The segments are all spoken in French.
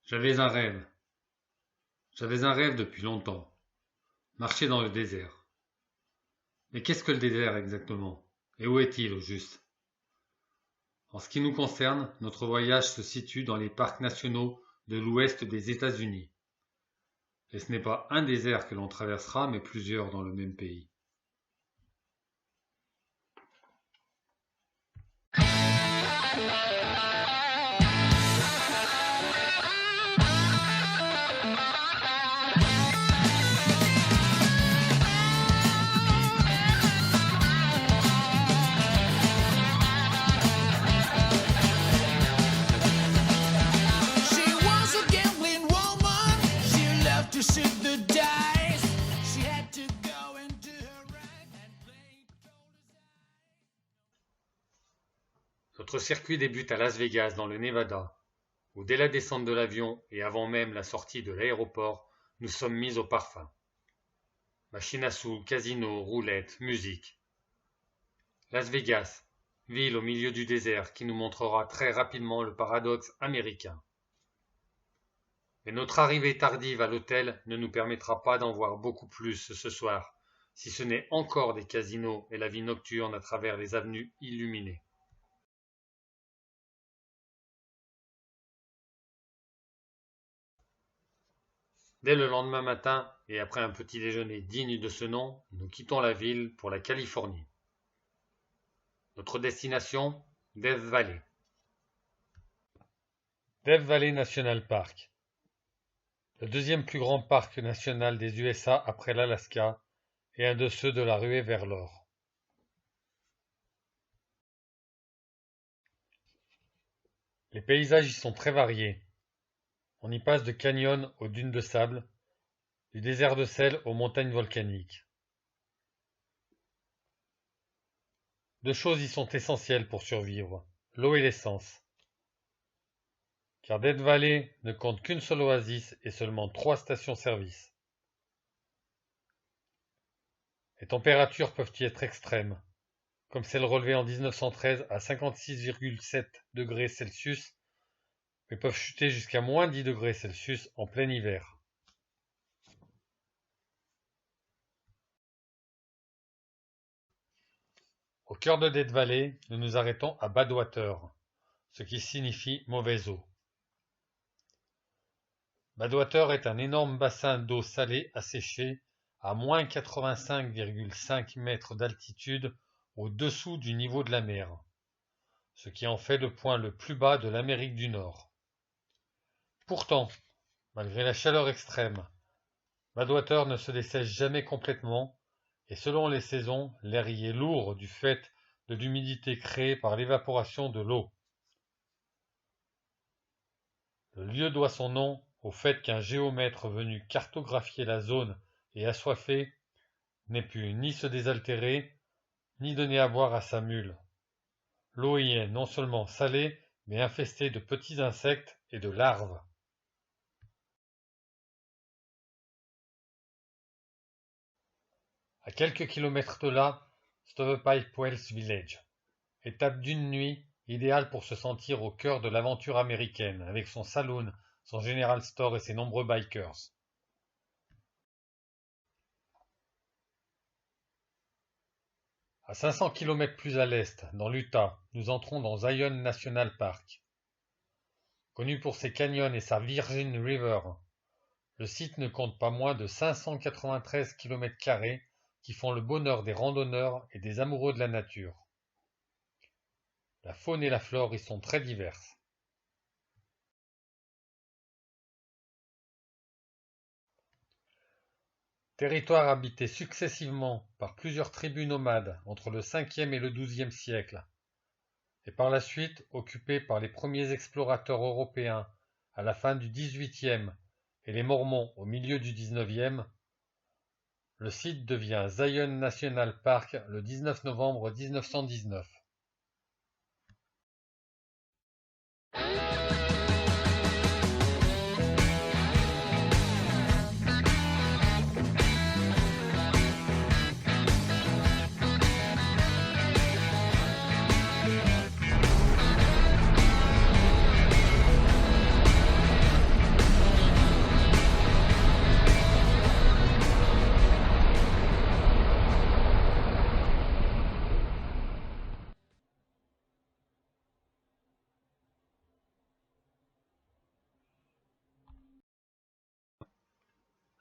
J'avais un rêve. J'avais un rêve depuis longtemps. Marcher dans le désert. Mais qu'est-ce que le désert exactement? Et où est-il au juste? En ce qui nous concerne, notre voyage se situe dans les parcs nationaux de l'ouest des États-Unis. Et ce n'est pas un désert que l'on traversera, mais plusieurs dans le même pays. She was a gambling woman. She loved to shoot the dice. She had to go into her right and play control. Notre circuit débute à Las Vegas, dans le Nevada, où dès la descente de l'avion et avant même la sortie de l'aéroport, nous sommes mis au parfum. Machine à sous, casino, roulette, musique. Las Vegas, ville au milieu du désert qui nous montrera très rapidement le paradoxe américain. Mais notre arrivée tardive à l'hôtel ne nous permettra pas d'en voir beaucoup plus ce soir, si ce n'est encore des casinos et la vie nocturne à travers les avenues illuminées. Dès le lendemain matin, et après un petit déjeuner digne de ce nom, nous quittons la ville pour la Californie. Notre destination, Death Valley. Death Valley National Park. Le deuxième plus grand parc national des USA après l'Alaska et un de ceux de la ruée vers l'or. Les paysages y sont très variés. On y passe de canyons aux dunes de sable, du désert de sel aux montagnes volcaniques. Deux choses y sont essentielles pour survivre, l'eau et l'essence. Car Death Valley ne compte qu'une seule oasis et seulement 3 stations-service. Les températures peuvent y être extrêmes, comme celle relevée en 1913 à 56,7 degrés Celsius, mais peuvent chuter jusqu'à moins 10 degrés Celsius en plein hiver. Au cœur de Death Valley, nous nous arrêtons à Badwater, ce qui signifie mauvaise eau. Badwater est un énorme bassin d'eau salée asséchée à moins 85,5 mètres d'altitude au-dessous du niveau de la mer, ce qui en fait le point le plus bas de l'Amérique du Nord. Pourtant, malgré la chaleur extrême, Badwater ne se dessèche jamais complètement et selon les saisons, l'air y est lourd du fait de l'humidité créée par l'évaporation de l'eau. Le lieu doit son nom au fait qu'un géomètre venu cartographier la zone et assoiffé n'ait pu ni se désaltérer, ni donner à boire à sa mule. L'eau y est non seulement salée, mais infestée de petits insectes et de larves. À quelques kilomètres de là, Stovepipe Wells Village, étape d'une nuit idéale pour se sentir au cœur de l'aventure américaine, avec son saloon, son General Store et ses nombreux bikers. À 500 km plus à l'est, dans l'Utah, nous entrons dans Zion National Park. Connu pour ses canyons et sa Virgin River, le site ne compte pas moins de 593 km² qui font le bonheur des randonneurs et des amoureux de la nature. La faune et la flore y sont très diverses. Territoire habité successivement par plusieurs tribus nomades entre le 5e et le 12e siècle, et par la suite occupé par les premiers explorateurs européens à la fin du 18e et les Mormons au milieu du 19e, le site devient Zion National Park le 19 novembre 1919.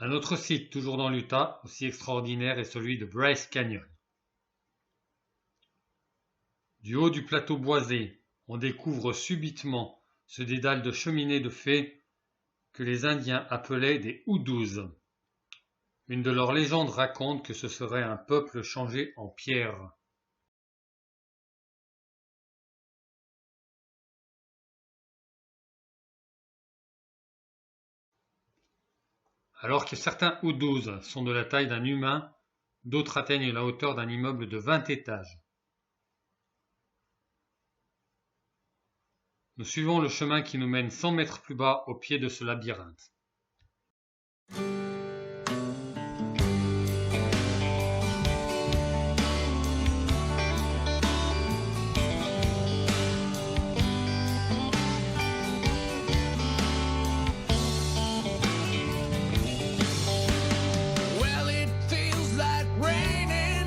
Un autre site, toujours dans l'Utah, aussi extraordinaire, est celui de Bryce Canyon. Du haut du plateau boisé, on découvre subitement ce dédale de cheminées de fées que les Indiens appelaient des hoodoos. Une de leurs légendes raconte que ce serait un peuple changé en pierre. Alors que certains hoodoos sont de la taille d'un humain, d'autres atteignent la hauteur d'un immeuble de 20 étages. Nous suivons le chemin qui nous mène 100 mètres plus bas au pied de ce labyrinthe. Well, it feels like raining,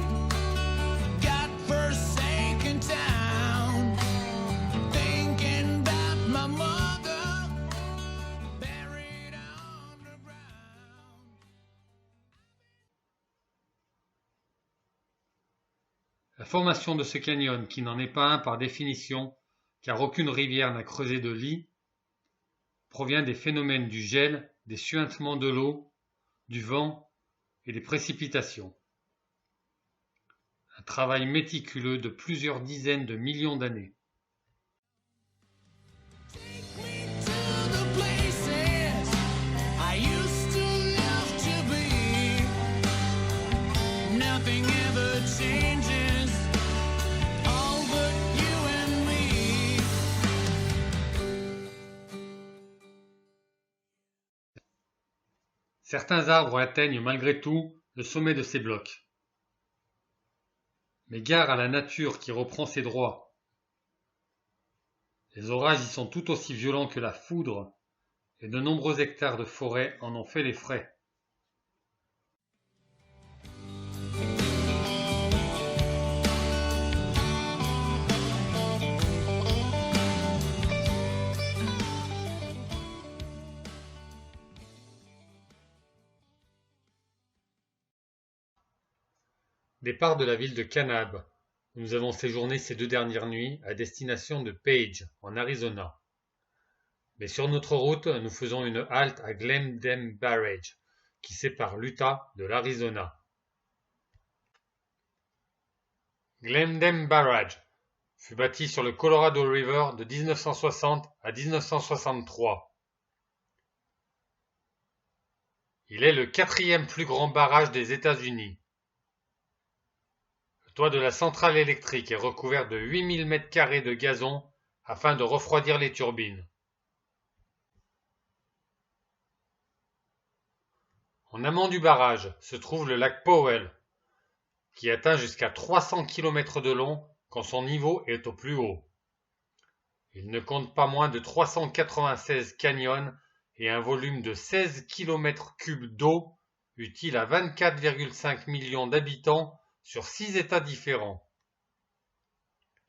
God-forsaken town. Thinking about my mother, buried underground. La formation de ce canyon, qui n'en est pas un par définition, car aucune rivière n'a creusé de lit, provient des phénomènes du gel, des suintements de l'eau, du vent et des précipitations. Un travail méticuleux de plusieurs dizaines de millions d'années. Take me to the places I used to love to be. Nothing ever changes, all but you and me. Certains arbres atteignent malgré tout le sommet de ces blocs. Mais gare à la nature qui reprend ses droits. Les orages y sont tout aussi violents que la foudre, et de nombreux hectares de forêt en ont fait les frais. Départ de la ville de Kanab, où nous avons séjourné ces 2 dernières nuits à destination de Page, en Arizona. Mais sur notre route, nous faisons une halte à Glen Barrage, qui sépare l'Utah de l'Arizona. Glen Barrage fut bâti sur le Colorado River de 1960 à 1963. Il est le 4e plus grand barrage des États-Unis. Le toit de la centrale électrique est recouvert de 8000 m² de gazon afin de refroidir les turbines. En amont du barrage se trouve le lac Powell, qui atteint jusqu'à 300 km de long quand son niveau est au plus haut. Il ne compte pas moins de 396 canyons et un volume de 16 km³ d'eau, utile à 24,5 millions d'habitants sur 6 États différents.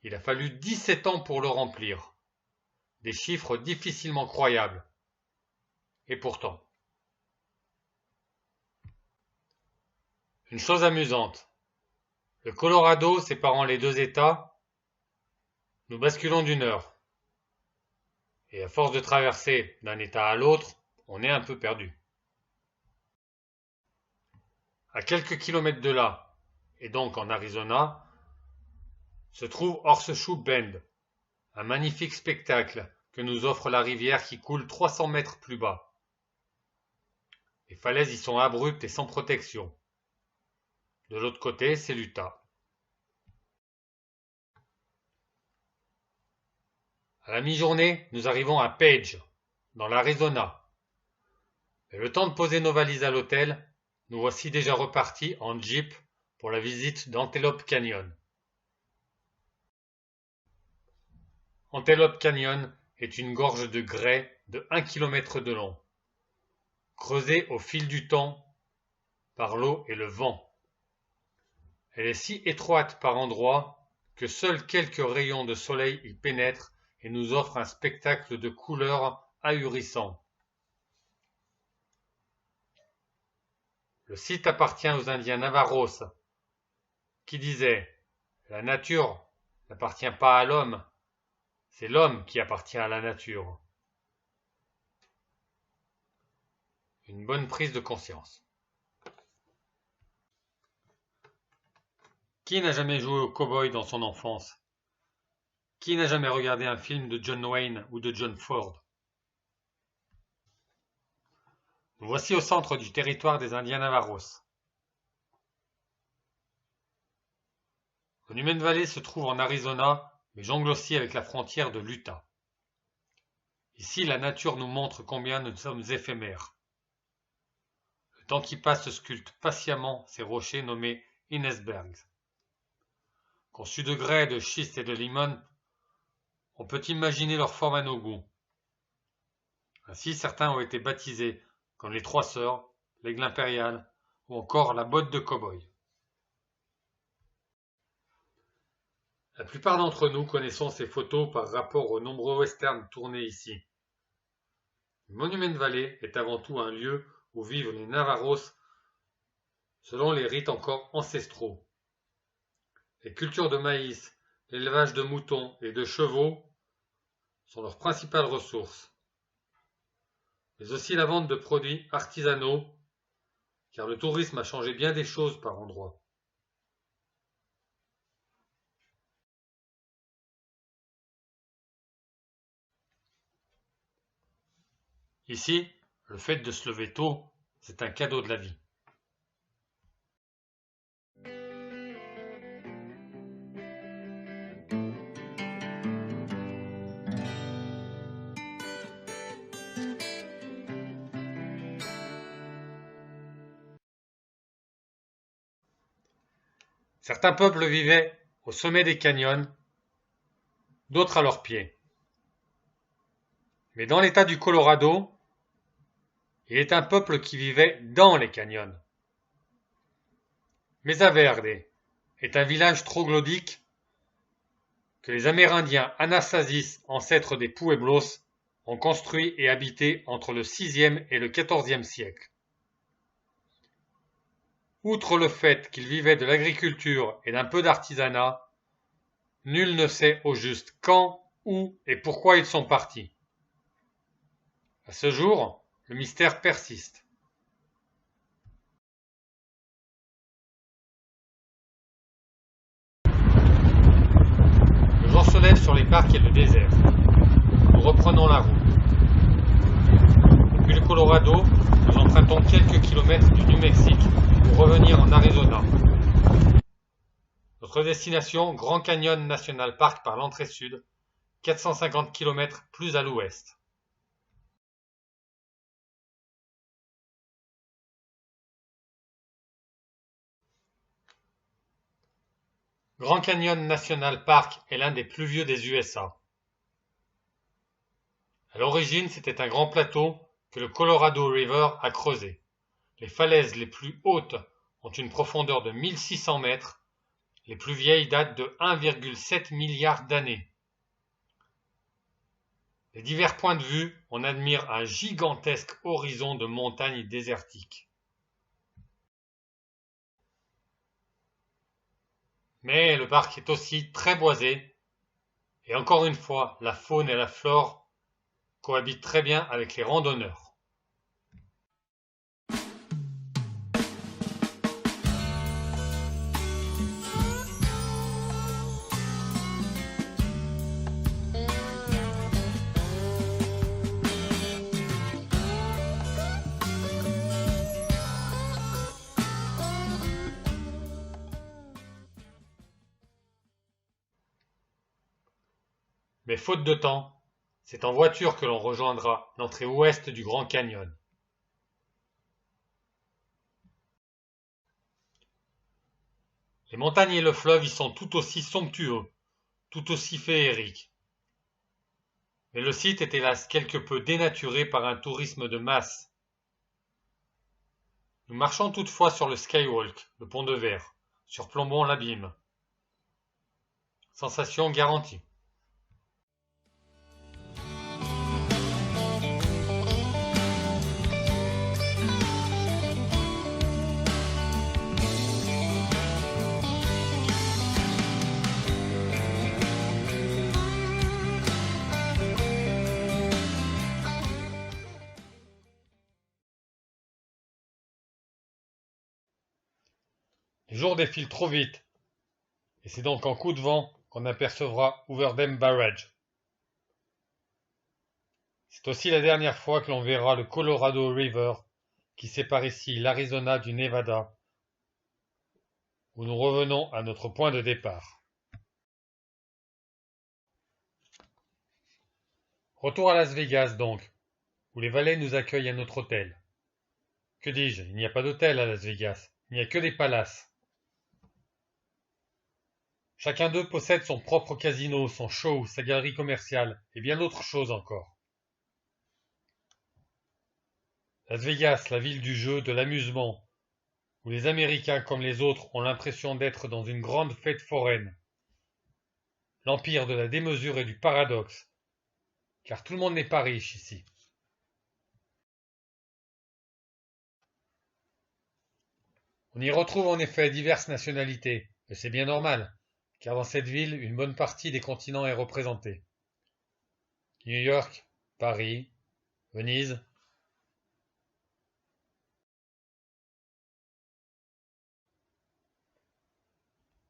Il a fallu 17 ans pour le remplir. Des chiffres difficilement croyables. Et pourtant. Une chose amusante. Le Colorado séparant les 2 États, nous basculons d'une heure. Et à force de traverser d'un État à l'autre, on est un peu perdu. À quelques kilomètres de là, et donc en Arizona, se trouve Horseshoe Bend, un magnifique spectacle que nous offre la rivière qui coule 300 mètres plus bas. Les falaises y sont abruptes et sans protection. De l'autre côté, c'est l'Utah. À la mi-journée, nous arrivons à Page, dans l'Arizona. Mais le temps de poser nos valises à l'hôtel, nous voici déjà repartis en Jeep pour la visite d'Antelope Canyon. Antelope Canyon est une gorge de grès de 1 km de long, creusée au fil du temps par l'eau et le vent. Elle est si étroite par endroits que seuls quelques rayons de soleil y pénètrent et nous offrent un spectacle de couleurs ahurissant. Le site appartient aux Indiens Navaros, qui disaient « La nature n'appartient pas à l'homme, c'est l'homme qui appartient à la nature. » Une bonne prise de conscience. Qui n'a jamais joué au cow-boy dans son enfance? Qui n'a jamais regardé un film de John Wayne ou de John Ford? Nous voici au centre du territoire des Indiens Navaros. Monument Valley se trouve en Arizona, mais jongle aussi avec la frontière de l'Utah. Ici, la nature nous montre combien nous sommes éphémères. Le temps qui passe sculpte patiemment ces rochers nommés Inesbergs. Conçus de grès, de schiste et de limon, on peut imaginer leur forme à nos goûts. Ainsi, certains ont été baptisés comme les Trois Sœurs, l'Aigle impérial ou encore la botte de cow-boy. La plupart d'entre nous connaissons ces photos par rapport aux nombreux westerns tournés ici. Monument Valley est avant tout un lieu où vivent les Navaros selon les rites encore ancestraux. Les cultures de maïs, l'élevage de moutons et de chevaux sont leurs principales ressources, mais aussi la vente de produits artisanaux, car le tourisme a changé bien des choses par endroits. Ici, le fait de se lever tôt, c'est un cadeau de la vie. Certains peuples vivaient au sommet des canyons, d'autres à leurs pieds. Mais dans l'État du Colorado, il est un peuple qui vivait dans les canyons. Mesa Verde est un village troglodyte que les Amérindiens Anasasis, ancêtres des Pueblos, ont construit et habité entre le VIe et le XIVe siècle. Outre le fait qu'ils vivaient de l'agriculture et d'un peu d'artisanat, nul ne sait au juste quand, où et pourquoi ils sont partis. À ce jour, le mystère persiste. Le jour se lève sur les parcs et le désert. Nous reprenons la route. Depuis le Colorado, nous empruntons quelques kilomètres du New Mexique pour revenir en Arizona. Notre destination, Grand Canyon National Park par l'entrée sud, 450 km plus à l'ouest. Grand Canyon National Park est l'un des plus vieux des USA. À l'origine, c'était un grand plateau que le Colorado River a creusé. Les falaises les plus hautes ont une profondeur de 1600 mètres, les plus vieilles datent de 1,7 milliard d'années. Des divers points de vue, on admire un gigantesque horizon de montagnes désertiques. Mais le parc est aussi très boisé, et encore une fois, la faune et la flore cohabitent très bien avec les randonneurs. Mais faute de temps, c'est en voiture que l'on rejoindra l'entrée ouest du Grand Canyon. Les montagnes et le fleuve y sont tout aussi somptueux, tout aussi féeriques. Mais le site est hélas quelque peu dénaturé par un tourisme de masse. Nous marchons toutefois sur le Skywalk, le pont de verre, surplombant l'abîme. Sensation garantie. Les jours défilent trop vite, et c'est donc en coup de vent qu'on apercevra Hoover Barrage. C'est aussi la dernière fois que l'on verra le Colorado River qui sépare ici l'Arizona du Nevada, où nous revenons à notre point de départ. Retour à Las Vegas donc, où les valets nous accueillent à notre hôtel. Que dis-je, il n'y a pas d'hôtel à Las Vegas, il n'y a que des palaces. Chacun d'eux possède son propre casino, son show, sa galerie commerciale, et bien d'autres choses encore. Las Vegas, la ville du jeu, de l'amusement, où les Américains comme les autres ont l'impression d'être dans une grande fête foraine. L'empire de la démesure et du paradoxe, car tout le monde n'est pas riche ici. On y retrouve en effet diverses nationalités, et c'est bien normal, car dans cette ville, une bonne partie des continents est représentée. New York, Paris, Venise.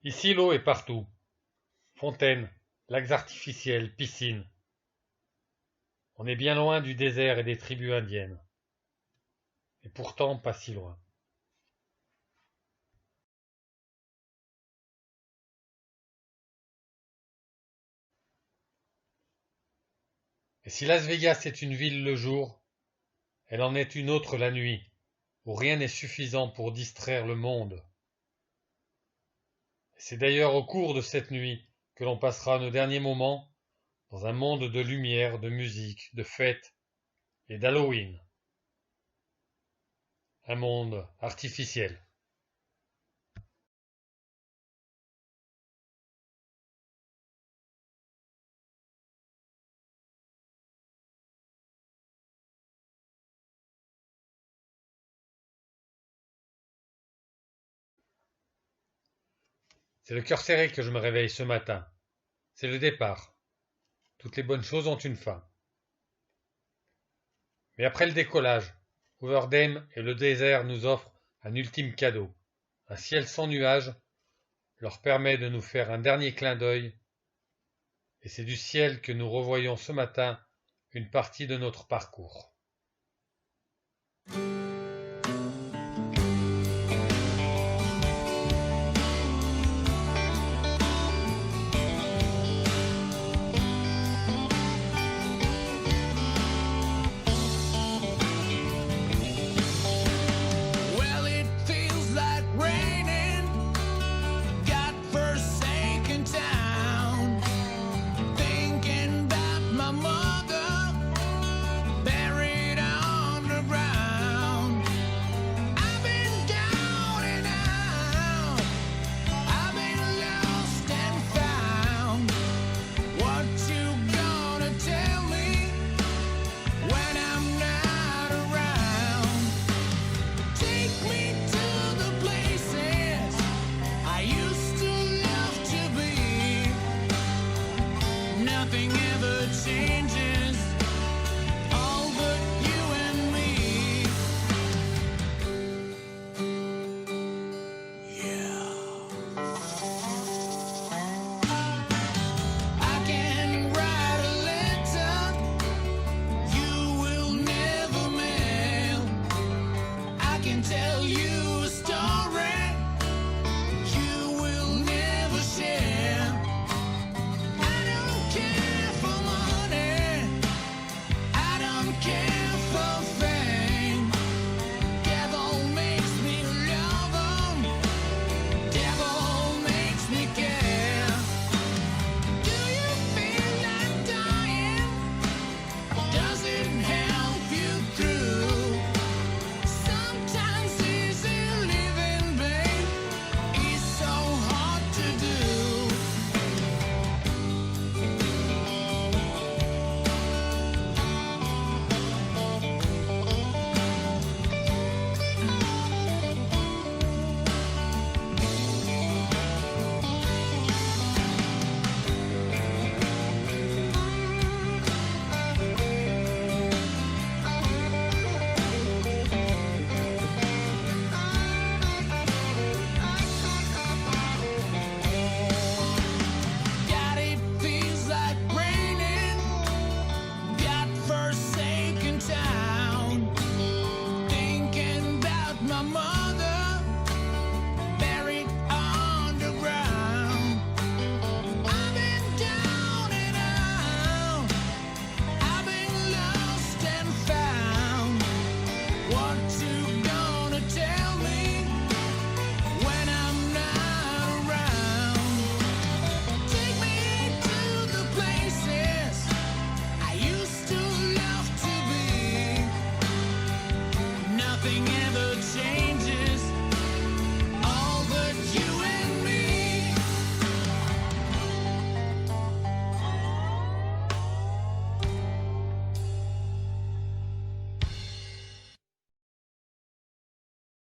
Ici, l'eau est partout. Fontaines, lacs artificiels, piscines. On est bien loin du désert et des tribus indiennes. Et pourtant pas si loin. Et si Las Vegas est une ville le jour, elle en est une autre la nuit, où rien n'est suffisant pour distraire le monde. Et c'est d'ailleurs au cours de cette nuit que l'on passera nos derniers moments dans un monde de lumière, de musique, de fêtes et d'Halloween. Un monde artificiel. C'est le cœur serré que je me réveille ce matin. C'est le départ. Toutes les bonnes choses ont une fin. Mais après le décollage, Hoover et le désert nous offrent un ultime cadeau. Un ciel sans nuages leur permet de nous faire un dernier clin d'œil, et c'est du ciel que nous revoyons ce matin une partie de notre parcours. Well, it feels like raining. God-forsaken town. Thinking about my mother buried nothing ever